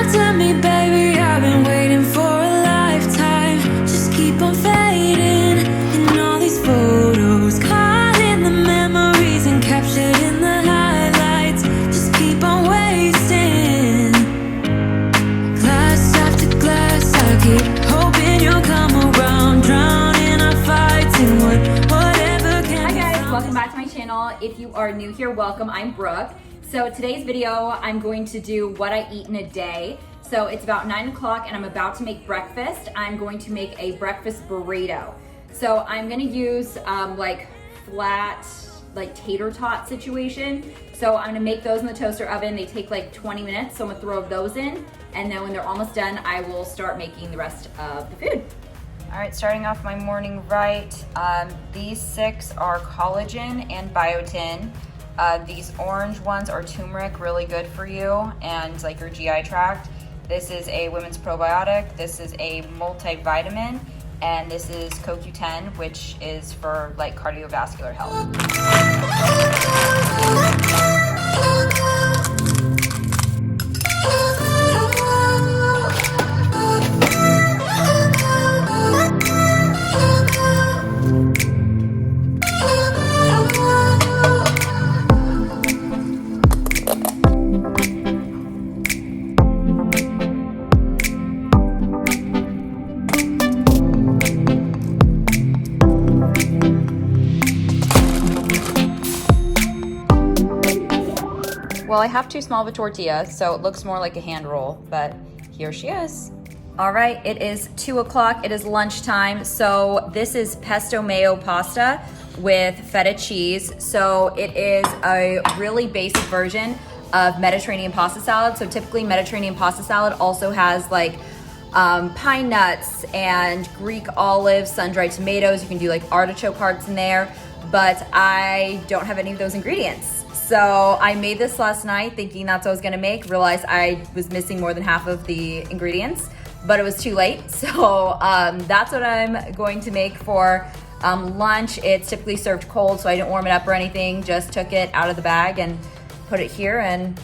looked at me, baby, I've been waiting for a lifetime. Just keep on fading in all these photos, caught in the memories and captured in the highlights. Just keep on wasting glass after glass. I keep hoping you'll come around, drowning our fights in whatever can. Hi guys, welcome back to my channel. If you are new here, welcome. I'm Brooke. So today's video, I'm going to do what I eat in a day. So it's about 9 o'clock and I'm about to make breakfast. I'm going to make a breakfast burrito. So I'm gonna use like flat, like tater tot situation. So I'm gonna make those in the toaster oven. They take like 20 minutes. So I'm gonna throw those in. And then when they're almost done, I will start making the rest of the food. All right, starting off my morning right. These 6 are collagen and biotin. These orange ones are turmeric, really good for you and like your GI tract. This is a women's probiotic. This is a multivitamin. And this is CoQ10, which is for like cardiovascular health. Well, I have too small of a tortilla, so it looks more like a hand roll, but here she is. All right, it is 2 o'clock, it is lunchtime. So this is pesto mayo pasta with feta cheese. So it is a really basic version of Mediterranean pasta salad. So typically Mediterranean pasta salad also has like pine nuts and Greek olives, sun-dried tomatoes. You can do like artichoke hearts in there, but I don't have any of those ingredients. So I made this last night thinking that's what I was gonna make, realized I was missing more than half of the ingredients, but it was too late. So that's what I'm going to make for lunch. It's typically served cold, so I didn't warm it up or anything, just took it out of the bag and put it here and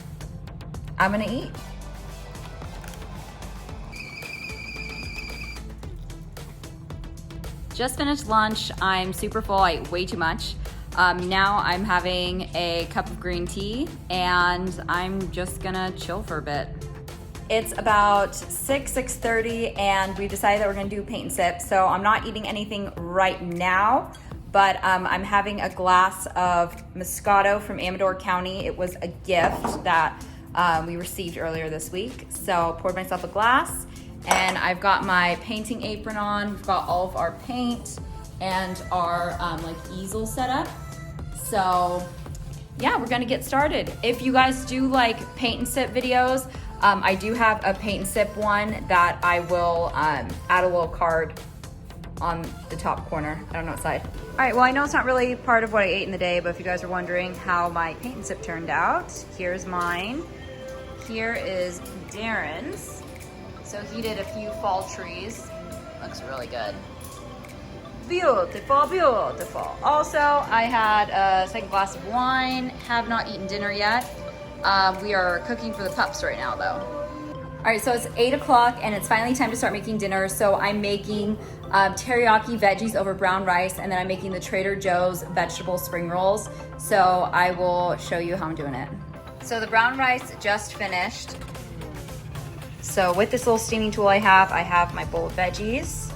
I'm gonna eat. Just finished lunch, I'm super full, I ate way too much. Now I'm having a cup of green tea and I'm just gonna chill for a bit. It's about 6:30 and we decided that we're gonna do paint and sip. So I'm not eating anything right now, but I'm having a glass of Moscato from Amador County. It was a gift that we received earlier this week. So poured myself a glass and I've got my painting apron on. We've got all of our paint and our like easel set up. So yeah, we're gonna get started. If you guys do like paint and sip videos, I do have a paint and sip one that I will add a little card on the top corner. I don't know what side. All right, well I know it's not really part of what I ate in the day, but if you guys are wondering how my paint and sip turned out, here's mine. Here is Darren's. So he did a few fall trees. Looks really good. Beautiful, beautiful. Also, I had a second glass of wine. Have not eaten dinner yet. We are cooking for the pups right now though. All right, so it's 8 o'clock and it's finally time to start making dinner. So I'm making teriyaki veggies over brown rice, and then I'm making the Trader Joe's vegetable spring rolls. So I will show you how I'm doing it. So the brown rice just finished. So with this little steaming tool I have my bowl of veggies.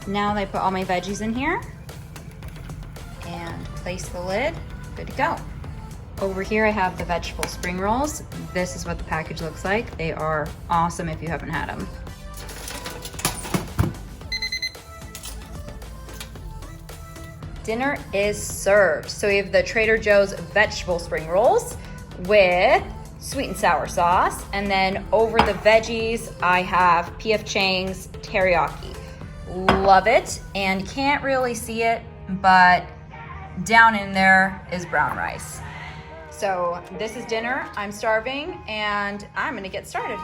Now that I put all my veggies in here and place the lid, good to go. Over here I have the vegetable spring rolls. This is what the package looks like. They are awesome if you haven't had them. Dinner is served. So we have the Trader Joe's vegetable spring rolls with sweet and sour sauce. And then over the veggies, I have P.F. Chang's teriyaki. Love it, and can't really see it, but down in there is brown rice. So this is dinner. I'm starving and I'm gonna get started.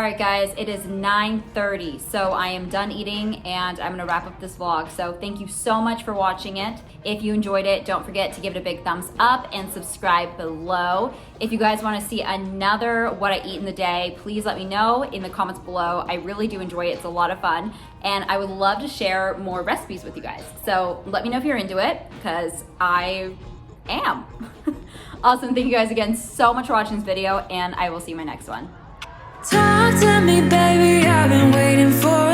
All right, guys, it is 9:30, so I am done eating and I'm gonna wrap up this vlog. So thank you so much for watching it. If you enjoyed it, don't forget to give it a big thumbs up and subscribe below. If you guys wanna see another what I eat in the day, please let me know in the comments below. I really do enjoy it, it's a lot of fun. And I would love to share more recipes with you guys. So let me know if you're into it, because I am. Awesome, thank you guys again so much for watching this video, and I will see you in my next one. Talk to me, baby. I've been waiting for